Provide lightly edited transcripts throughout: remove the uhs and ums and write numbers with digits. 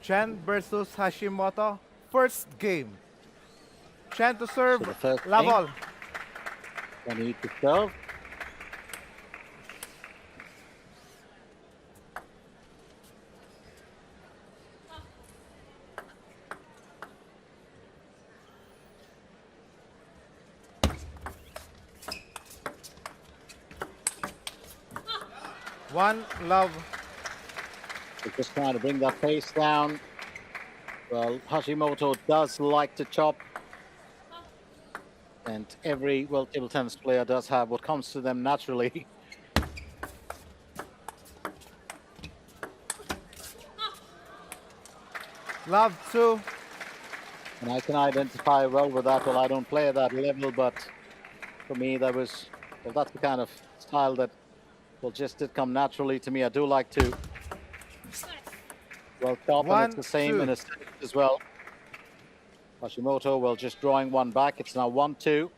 Chen versus Hashimoto. First game. Chen to serve. So the first Love game, all. I need to serve. One love. We're just trying to bring that pace down. Well, Hashimoto does like to chop. And every, well, table tennis player does have what comes to them naturally. Love two. And I can identify well with that. Well, I don't play at that level, but for me, that was, well, that's the kind of style that, well, just did come naturally to me. I do like to, well, chop, and One, it's the same two. in a set as well. Hashimoto, well, just drawing one back. It's now 1-2.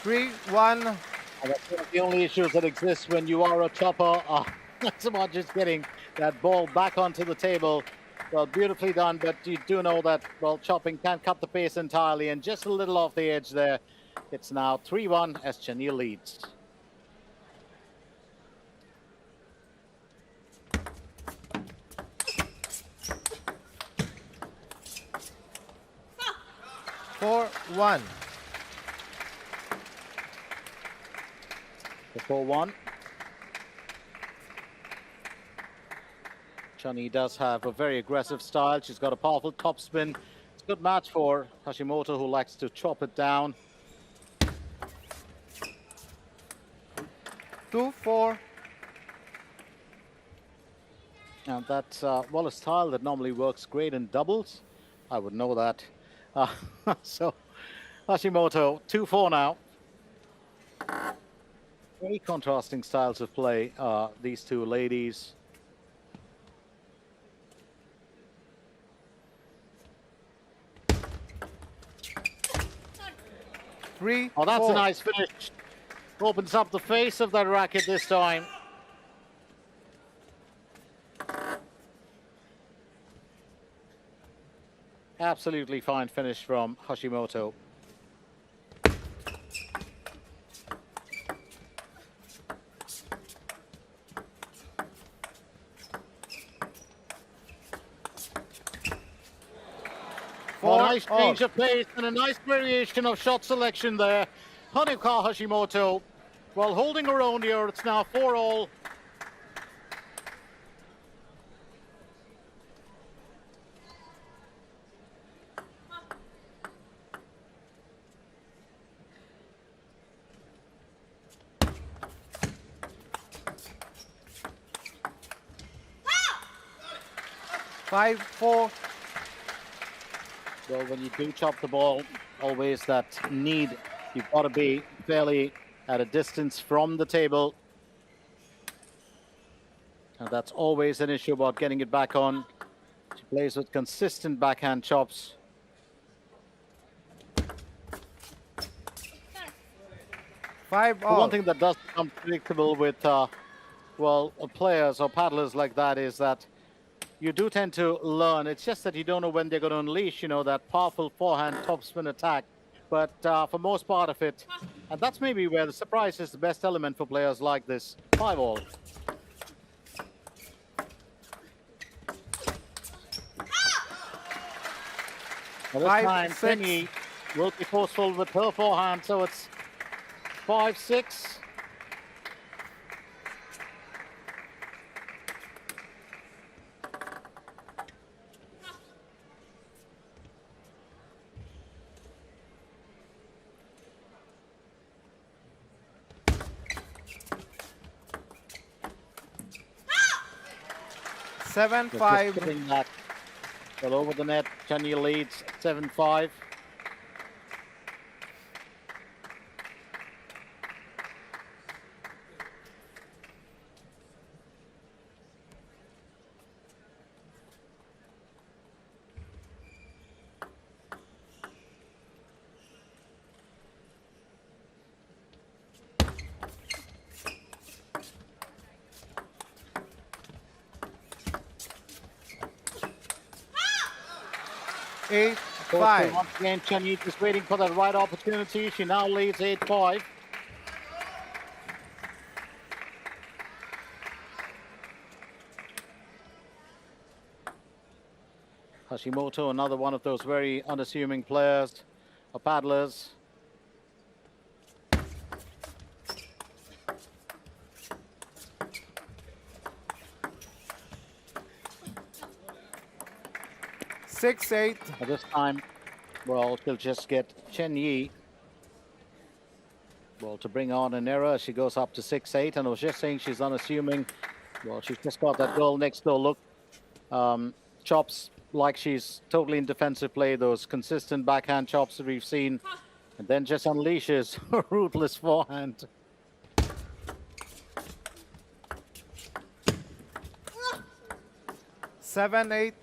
Three, one. And that's one of the only issues that exist when you are a chopper. Not so much as getting that ball back onto the table. Well, beautifully done, but you do know that, well, chopping can't cut the pace entirely, and just a little off the edge there. It's now 3-1 as Chen leads. Four, one. The 4-1. Chani does have a very aggressive style. She's got a powerful topspin. It's a good match for Hashimoto, who likes to chop it down. 2-4. And that's, well, a style that normally works great in doubles. I would know that. So, Hashimoto, 2-4 now. Very contrasting styles of play, these two ladies. Three, Oh, that's four. a nice finish. Opens up the face of that racket this time. Absolutely fine finish from Hashimoto. Four, A nice change all. of pace and a nice variation of shot selection there. Honoka Hashimoto, well, holding her own here. It's now 4-all. Five, four. Well, when you do chop the ball, always that need, you've got to be fairly at a distance from the table. And that's always an issue about getting it back on. She plays with consistent backhand chops. Five, The all. one thing that does become predictable with, well, players or paddlers like that is that you do tend to learn. It's just that you don't know when they're going to unleash, you know, that powerful forehand topspin attack. But for most part of it, and that's maybe where the surprise is the best element for players like this. 5-all. Well, this 5, time, 6. Penny will be forceful with her forehand, so it's 5-6. Seven, Just five. putting that well over the net. Chani leads 7-5. So 8-5. once again, Chen Yi is waiting for that right opportunity. She now leads 8-5. Hashimoto, another one of those very unassuming players, or paddlers. Six, 8. At this time, well, she'll just get Chen Yi, well, to bring on an error. She goes up to 6-8, and I was just saying she's unassuming. Well, she's just got that goal next door look. Chops like she's totally in defensive play, those consistent backhand chops that we've seen, and then just unleashes a ruthless forehand. Seven, 8.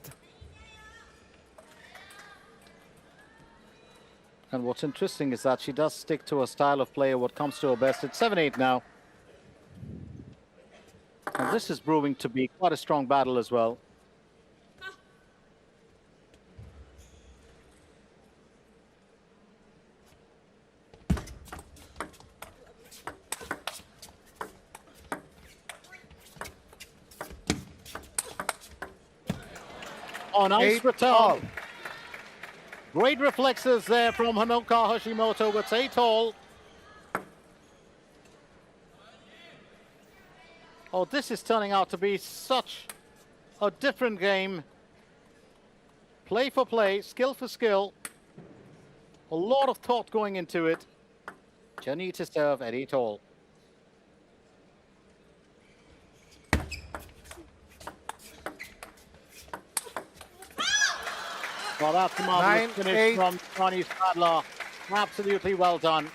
And what's interesting is that she does stick to a style of play, what comes to her best. It's 7-8 now. And this is proving to be quite a strong battle as well. Oh, nice 8 return. all. Great reflexes there from Honoka Hashimoto with 8-all. Oh, this is turning out to be such a different game. Play for play, skill for skill. A lot of thought going into it. Chen Yi to serve at 8-all. Well, that's a marvelous 9-8. finish from Chinese paddler. Absolutely well done.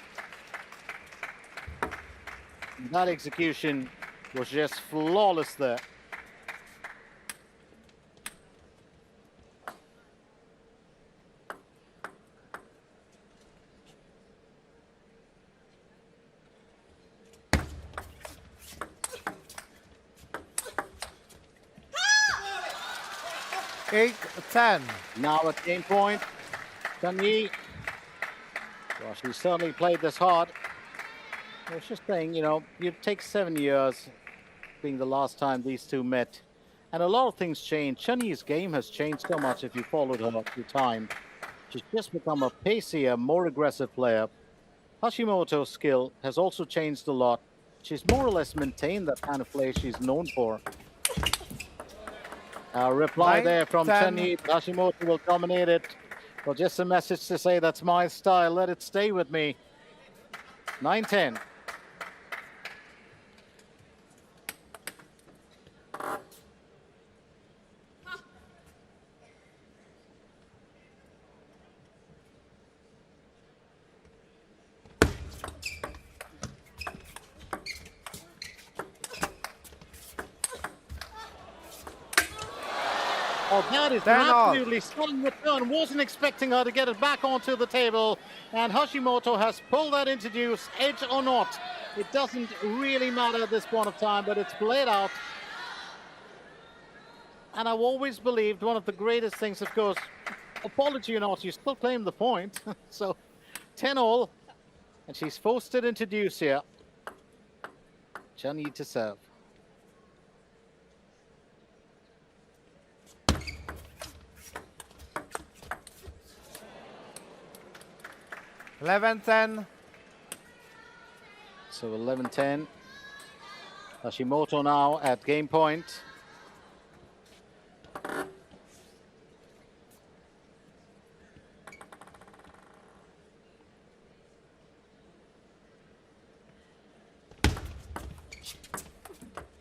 That execution was just flawless there. Eight, 10. Now at game point, Chen Yi. Well, she certainly played this hard. I was just saying, you know, it takes 7 years being the last time these two met. And a lot of things change. Chen Yi's game has changed so much if you followed her through time. She's just become a pacier, more aggressive player. Hashimoto's skill has also changed a lot. She's more or less maintained that kind of play she's known for. A reply 9, there from 10. Chen Yi. Hashimoto will dominate it. Well, just a message to say that's my style. Let it stay with me. 9-10. Oh, that is an 10 all. absolutely stunning return. Wasn't expecting her to get it back onto the table. And Hashimoto has pulled that into deuce, edge or not. It doesn't really matter at this point of time, but it's played out. And I've always believed one of the greatest things, of course, apology or not, you still claim the point. So 10 all. And she's forced it into deuce here. Chen Yi to serve. 11-10. So 11-10. Hashimoto now at game point.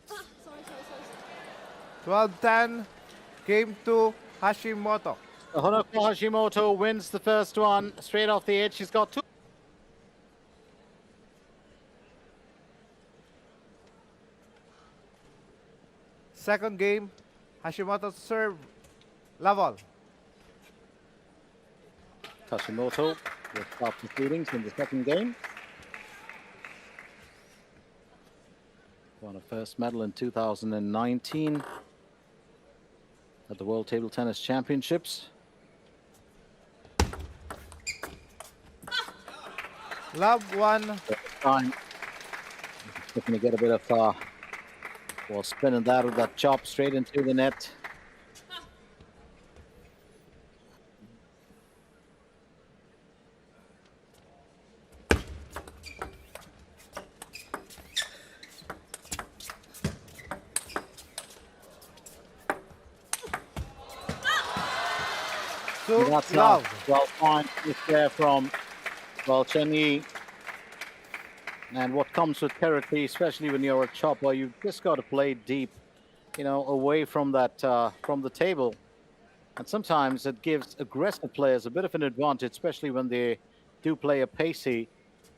Sorry. 12-10. Game 2, Hashimoto. Honoka Hashimoto wins the first one straight off the edge. She's got two. Second game, Hashimoto serve. Level. Hashimoto will start proceedings in the second game. Won a first medal in 2019 at the World Table Tennis Championships. Love 1. Time. Looking to get a bit of well, spinning that with that chop straight into the net. Two. That's Love. well fine there from Chen. And what comes with territory, especially when you're a chopper, you've just got to play deep, away from that from the table. And sometimes it gives aggressive players a bit of an advantage, especially when they do play a pacey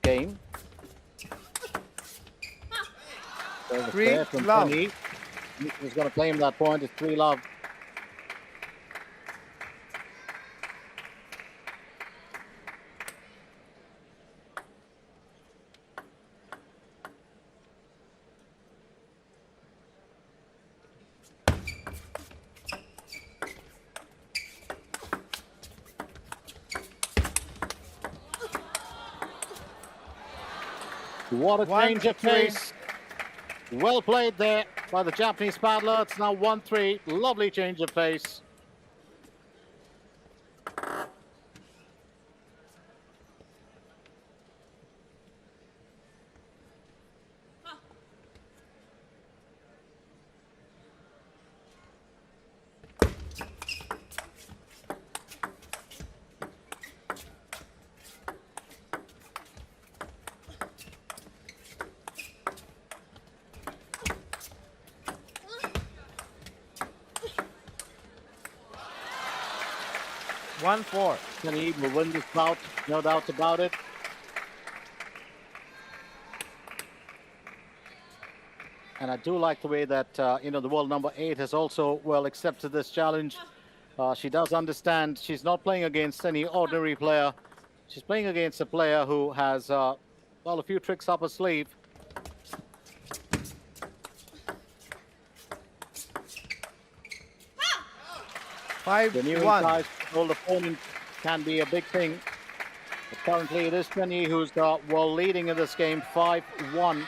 game. Three. There from Love. Chen. He's going to claim that point. It's 3-love. What a change of pace. Well played there by the Japanese paddler. It's now 1-3. Lovely change of pace. One, 4. Chen will win this bout, no doubt about it. And I do like the way that, the world number 8 has also, well, accepted this challenge. She does understand she's not playing against any ordinary player. She's playing against a player who has, a few tricks up her sleeve. Five, The new 1. inside old opponent can be a big thing. But currently it is Chen who's leading in this game 5-1.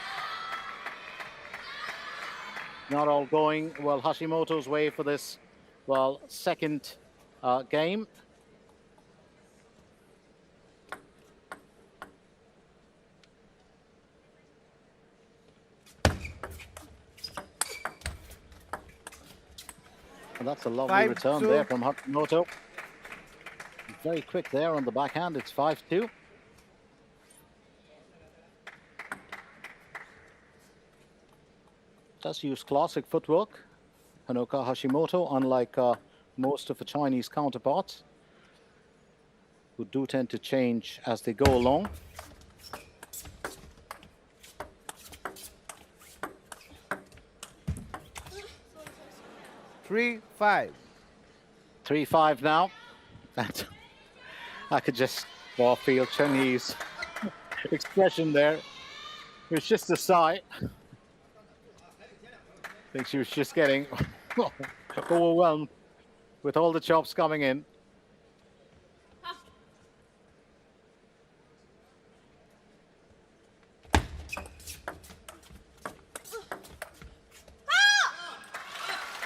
Not all going Hashimoto's way for this second game. And that's a lovely return there from Hashimoto. Very quick there on the backhand. It's 5-2. Does use classic footwork, Honoka Hashimoto, unlike most of the Chinese counterparts, who do tend to change as they go along. Three, 5. 3-5 now. And I could just feel Chen's expression there. It was just a sigh. I think she was just getting overwhelmed with all the chops coming in.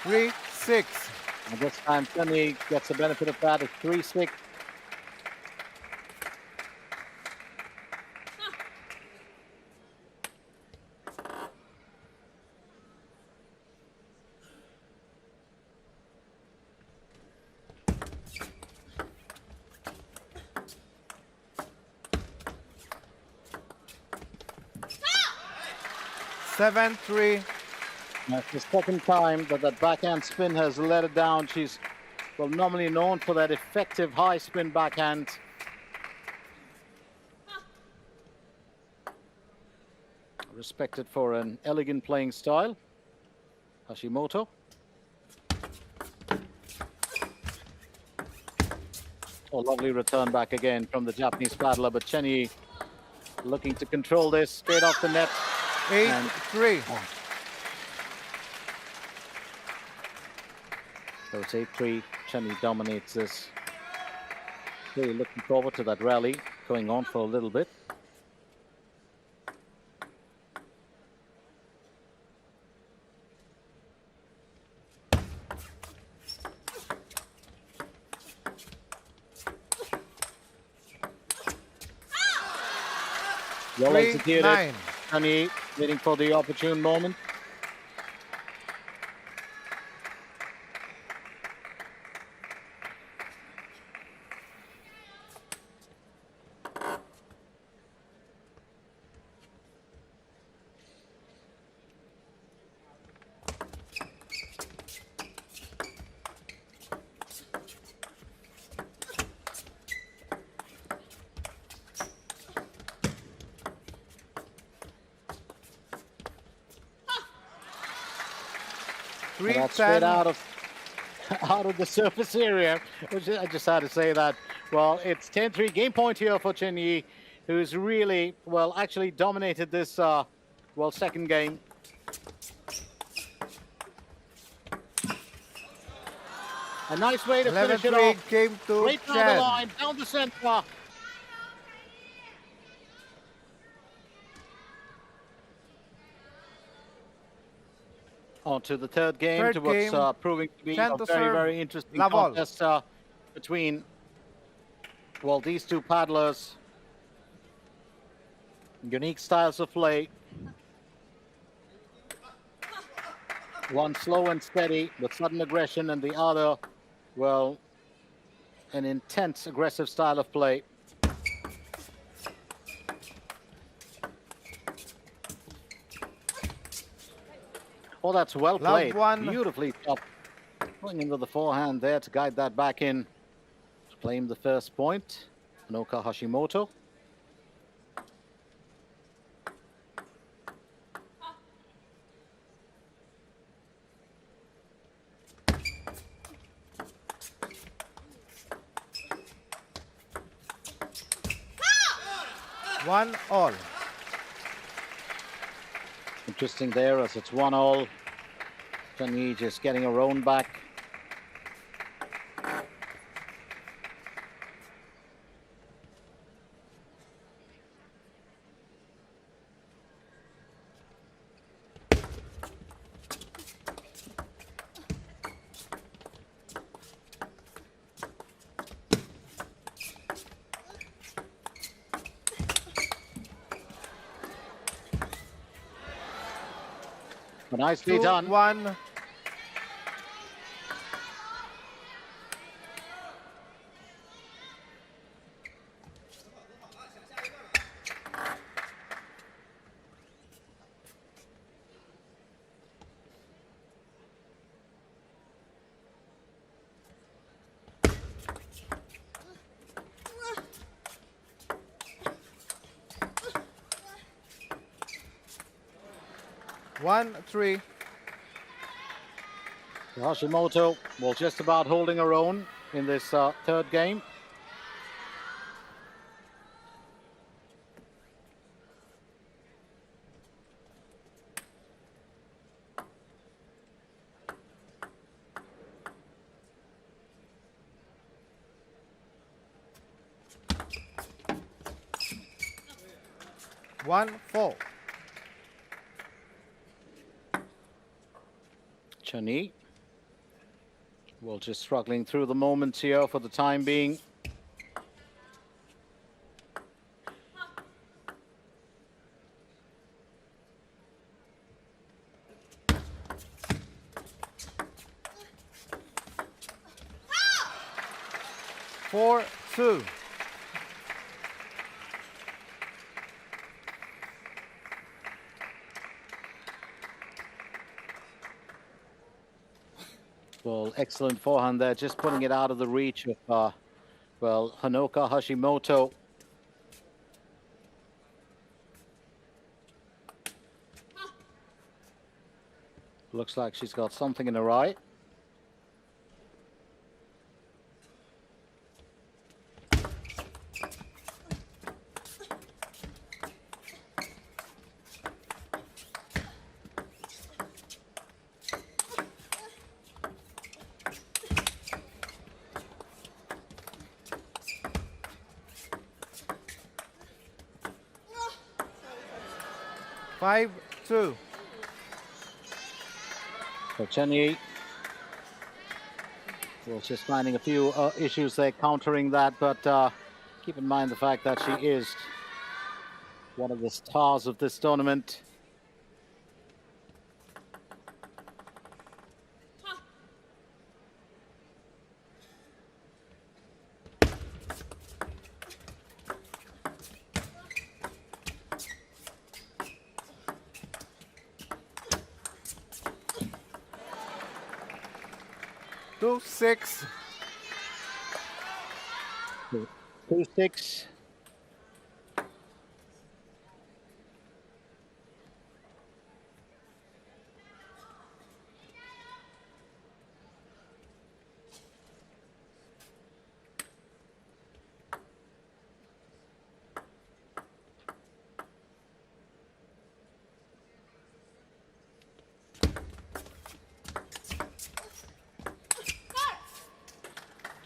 Three, 6. And this time, Chen gets the benefit of that. It's 3-6. Seven, 3. That's the second time that backhand spin has let it down. She's normally known for that effective high spin backhand. Respected for an elegant playing style. Hashimoto. Oh, lovely return back again from the Japanese paddler, but Chen looking to control this straight off the net. 8-3. So it's 8-3. Chen dominates this. Really looking forward to that rally going on for a little bit. Well executed. 3-9. Chen waiting for the opportune moment. And that's straight 3-10. out of out of the surface area. Which I just had to say that. Well, it's 10-3 game point here for Chen Yi, who's really, well, actually dominated this, well, second game. A nice way to finish it 11-3. off. Game to Straight down the Chen. line, down the center. On to the third game, Third to what's game, proving to be Chen a to very, serve, very interesting la ball. contest between, well, these two paddlers. Unique styles of play. One slow and steady with sudden aggression, and the other, well, an intense aggressive style of play. Oh, that's well Love played. one. Beautifully stopped. Going into the forehand there to guide that back in. To claim the first point. Honoka Hashimoto. One all. Interesting there as it's 1-all. Chen Yi just getting her own back. Nicely done. 2-1. One, 3. Hashimoto, well, just about holding her own in this third game. One, 4. Chen Yi, well, just struggling through the moments here for the time being. Four, 2. Well, excellent forehand there, just putting it out of the reach of, well, Honoka Hashimoto. Looks like she's got something in her eye. Five, 2. So Chen Yi, well, just finding a few issues there, countering that, but keep in mind the fact that she is one of the stars of this tournament. Two, 6. 2-6.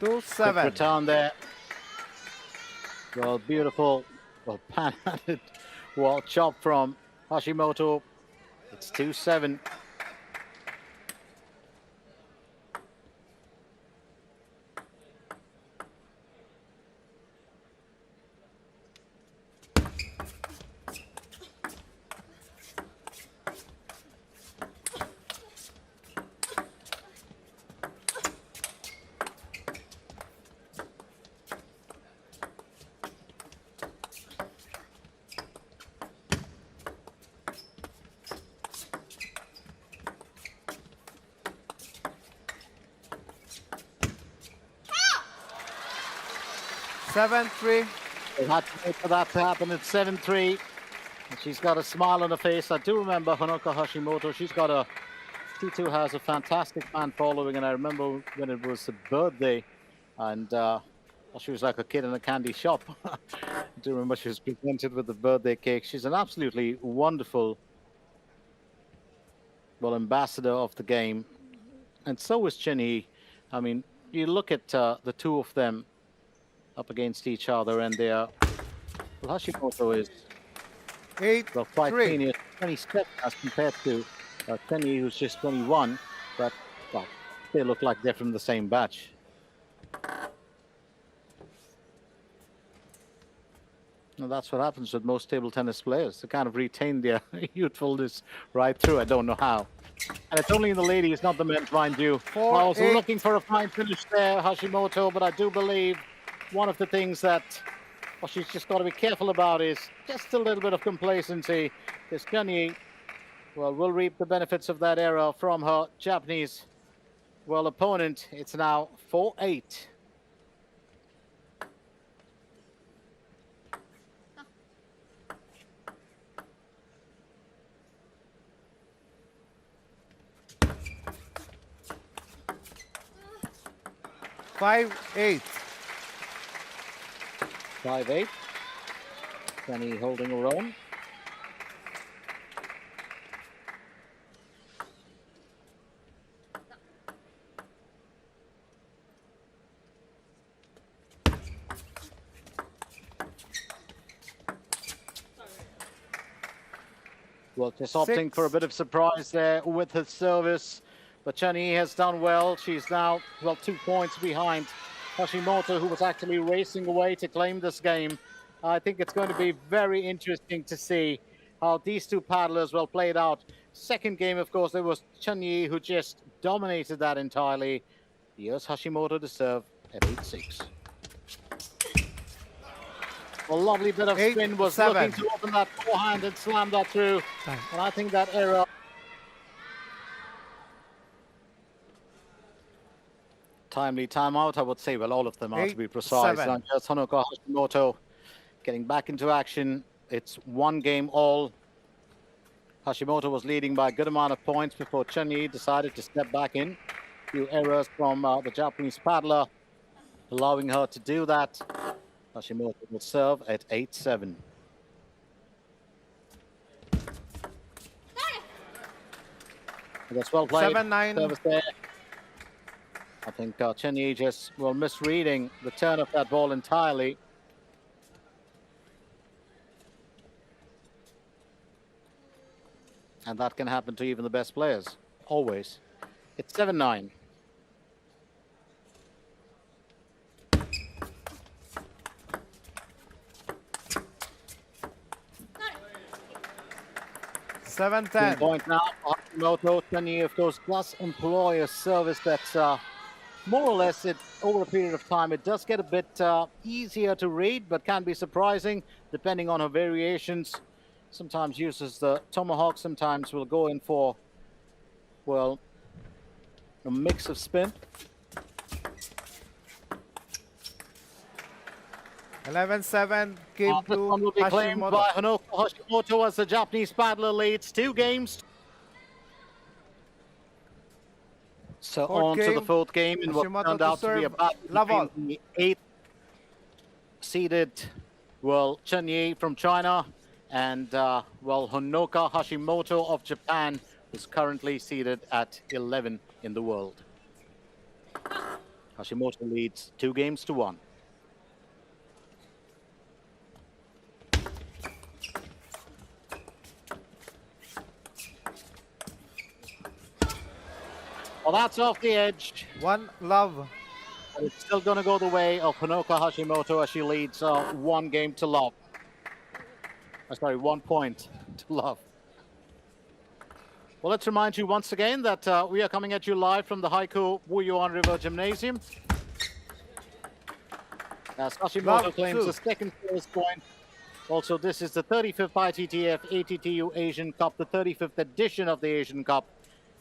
Two, Quick 7. return there. Well, beautiful, well, pan-handed wall chop from Hashimoto. It's 2-7. Seven, 3. They had to wait for that to happen at 7-3. And she's got a smile on her face. I do remember Honoka Hashimoto. She too has a fantastic fan following. And I remember when it was a birthday and well, she was like a kid in a candy shop. I do remember she was presented with the birthday cake. She's an absolutely wonderful, well, ambassador of the game. And so is Chen. I mean, you look at the two of them up against each other, and they are, well, Hashimoto is 8, well, quite 3. senior, 27 as compared to Chen, who's just 21, but well, they look like they're from the same batch. And that's what happens with most table tennis players. They kind of retain their youthfulness right through. I don't know how. And it's only in the ladies, not the men's, mind you. 4, I was 8. looking for a fine finish there, Hashimoto, but I do believe one of the things that, well, she's just got to be careful about is just a little bit of complacency. This Chen, well, will reap the benefits of that error from her Japanese, well, opponent. It's now 4-8. Five, 8. 5-8. Chen holding her own. Well, just opting for a bit of surprise there with her service. But Chen has done well. She's now, well, 2 points behind Hashimoto, who was actually racing away to claim this game. I think it's going to be very interesting to see how these two paddlers will play it out. Second game, of course, there was Chen who just dominated that entirely. Here's Hashimoto to serve at 8-6. A lovely bit of spin, was 8-7. looking to open that forehand and slam that through. And I think that error. Timely timeout, I would say. Well, all of them are, to be precise. 8-7. And just Honoka Hashimoto getting back into action. It's 1 game all. Hashimoto was leading by a good amount of points before Chen decided to step back in. Few errors from the Japanese paddler, allowing her to do that. Hashimoto will serve at 8-7. That's well played. 7-9. Service there. I think Chen just, well, misreading the turn of that ball entirely. And that can happen to even the best players, always. It's 7-9. 7-10. Point now for Hashimoto. Chen, of course, does employ a service that's more or less over a period of time. It does get a bit easier to read, but can be surprising depending on her variations. Sometimes uses the tomahawk, sometimes will go in for, well, a mix of spin. 11-7. Game This 2. one will be claimed Hashimoto. by Honoka Hashimoto as the Japanese paddler leads 2 games. So Fourth on to the game, 4th game in what Hashimoto turned to out to be a serve. battle Love all. between the 8th seeded, well, Chen from China and, well, Honoka Hashimoto of Japan, who's currently seeded at 11 in the world. Hashimoto leads 2 games to 1. Well, that's off the edge. 1 love. But it's still going to go the way of Honoka Hashimoto as she leads 1 game to love. Sorry, 1 point to love. Well, let's remind you once again that we are coming at you live from the Haiku Wuyuan River Gymnasium. As Hashimoto Love claims two. the 2nd place point. Also, this is the 35th ITTF ATTU Asian Cup, the 35th edition of the Asian Cup.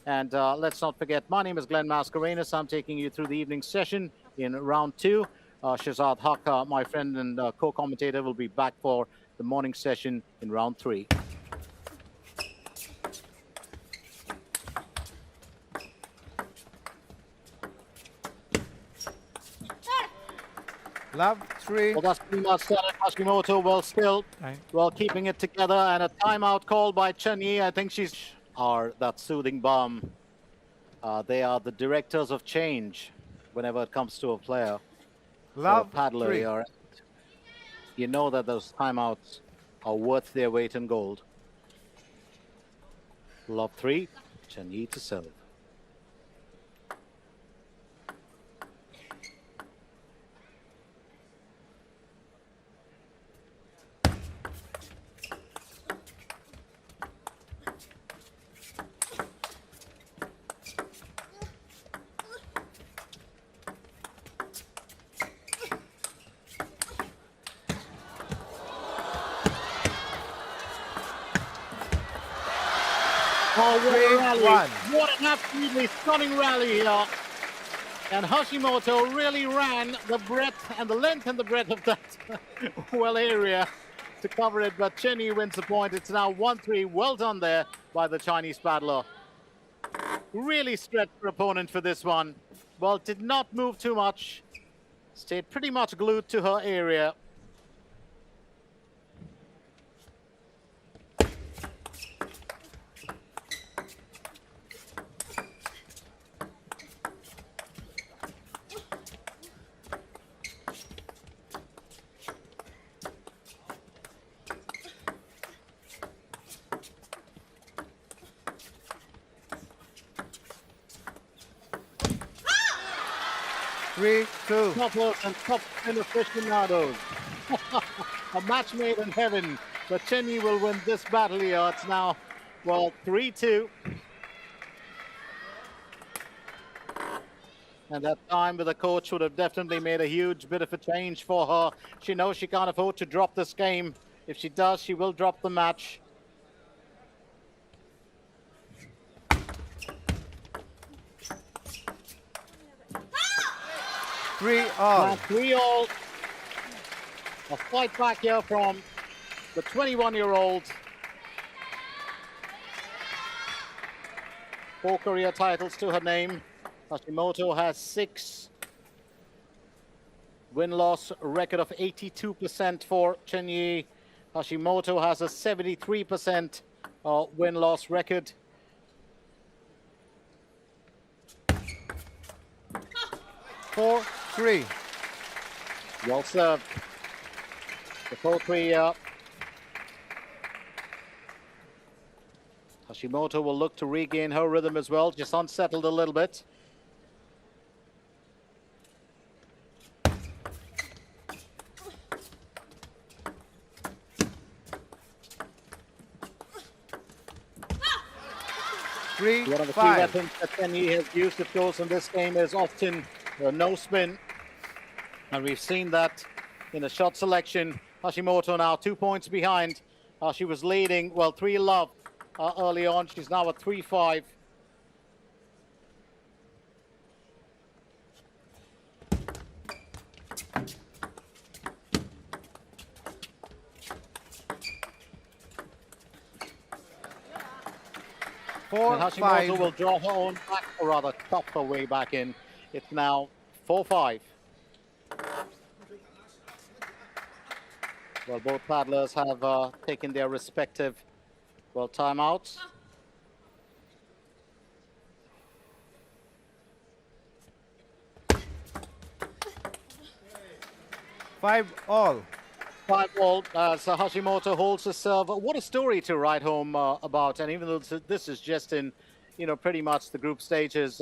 And let's not forget, my name is Glenn Mascarenas. I'm taking you through the evening session in round 2. Shahzad Haq, my friend and co-commentator, will be back for the morning session in round 3. Love 3. Well, that's pretty much started. Hashimoto, well, still, well, keeping it together. And a timeout called by Chen. I think she's that soothing balm. They are the directors of change whenever it comes to a player. Love or a paddler. 3. You know that those timeouts are worth their weight in gold. Love 3, Chen to serve. Oh, what a rally. 3-1. What an absolutely stunning rally here. And Hashimoto really ran the breadth and the length and the breadth of that well area to cover it. But Chen wins the point. It's now 1-3. Well done there by the Chinese paddler. Really stretched her opponent for this one. Well, did not move too much. Stayed pretty much glued to her area. Three, two. Toppers and top spin aficionados. A match made in heaven. But Chen will win this battle here. It's now, well, 3-2. And that time with the coach would have definitely made a huge bit of a change for her. She knows she can't afford to drop this game. If she does, she will drop the match. Three all. 3-all. A fight back here from the 21-year-old. 4 career titles to her name. Hashimoto has 6. Win-loss record of 82% for Chen Yi. Hashimoto has a 73% win-loss record. Four, three. Well served. The 4-3. Hashimoto will look to regain her rhythm as well. Just unsettled a little bit. 3, One of the key 5. weapons that Chen has used, of course, in this game is often no spin. And we've seen that in the shot selection. Hashimoto now 2 points behind. She was leading, well, 3-love early on. She's now at 3-5. And Hashimoto will draw her own back, or rather chop her way back in. It's now 4-5. Well, both paddlers have taken their respective, well, timeouts. Five all. 5-all as Hashimoto holds the serve. What a story to write home about. And even though this is just in, pretty much the group stages,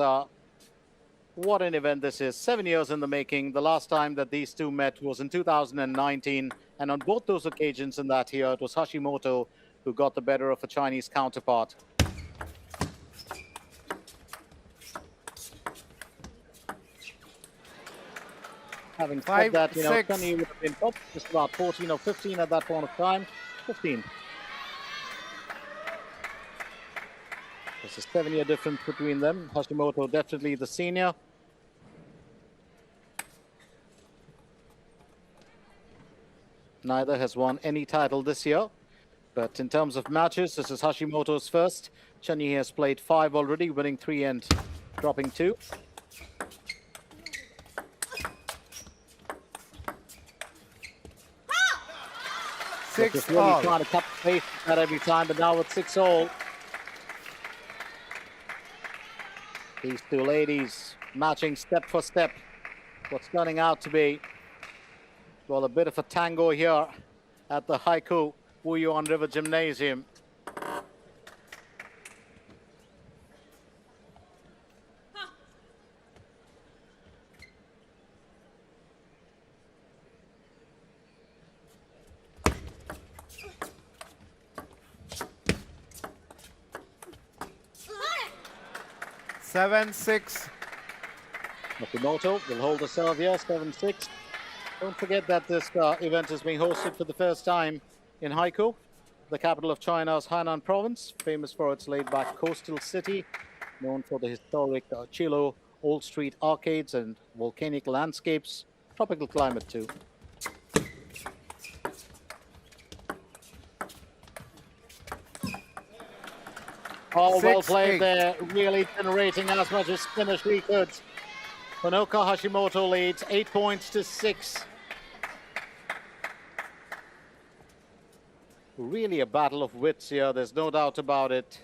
what an event this is. 7 years in the making. The last time that these two met was in 2019. And on both those occasions in that year, it was Hashimoto who got the better of a Chinese counterpart. Having said that, Chen would have been top, just about 14 or 15 at that point of time. 15. There's a 7-year difference between them. Hashimoto definitely the senior. Neither has won any title this year. But in terms of matches, this is Hashimoto's first. Chen has played 5 already, winning 3 and dropping 2. Six really all. Trying to cut the pace at every time, but now it's 6-all. These two ladies matching step for step. What's turning out to be, well, a bit of a tango here at the Haiku Wuyuan River Gymnasium. Seven, 6. Hashimoto will hold the serve here, 7-6. Don't forget that this event is being hosted for the first time in Haikou, the capital of China's Hainan province, famous for its laid-back coastal city, known for the historic Chilo Old Street arcades and volcanic landscapes, tropical climate too. Oh, well played there, really generating as much as spin as she could. Honoka Hashimoto leads 8 points to 6. Really a battle of wits here, there's no doubt about it.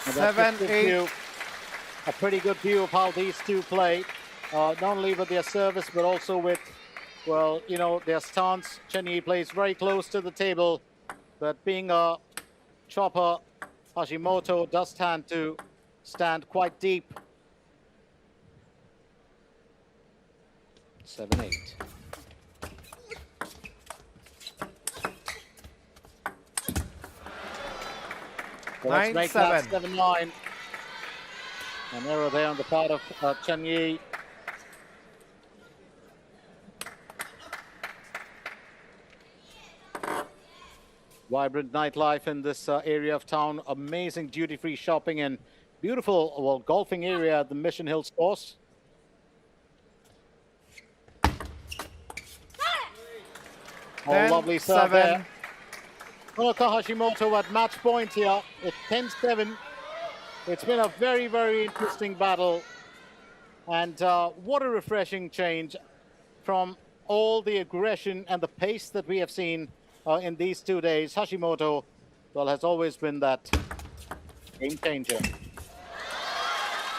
And that 7, just gives 8. you a pretty good view of how these two play, not only with their service, but also with, well, their stance. Chen Yi plays very close to the table, but being a chopper, Hashimoto does tend to stand quite deep. 7-8. Well, let's make that 7-9. An error there on the part of Chen Yi. Vibrant nightlife in this area of town. Amazing duty-free shopping and beautiful, well, golfing area at the Mission Hills course. Oh, lovely serve there. Honoka Hashimoto at match point here. It's 10-7. It's been a very, very interesting battle. And what a refreshing change from all the aggression and the pace that we have seen in these 2 days. Hashimoto, well, has always been that game changer.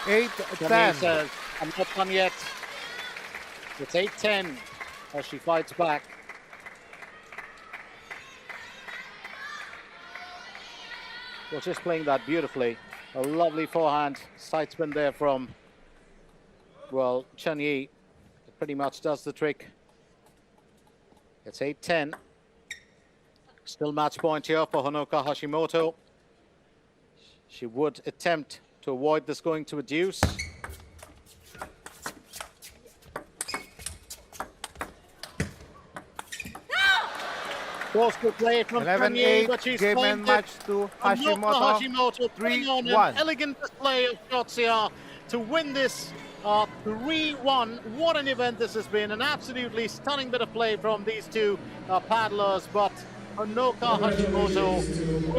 8-10. Says, I'm not done yet. It's 8-10 as she fights back. was just playing that beautifully. A lovely forehand side spin there from, well, Chen. It pretty much does the trick. It's 8-10. Still match point here for Honoka Hashimoto. She would attempt to avoid this going to a deuce. Close to play from 11-8, but she's game claimed and it. match to Hashimoto. Hashimoto putting on an 3-1. elegant display of shots here to win this 3-1. What an event this has been. An absolutely stunning bit of play from these two paddlers. But Honoka Hashimoto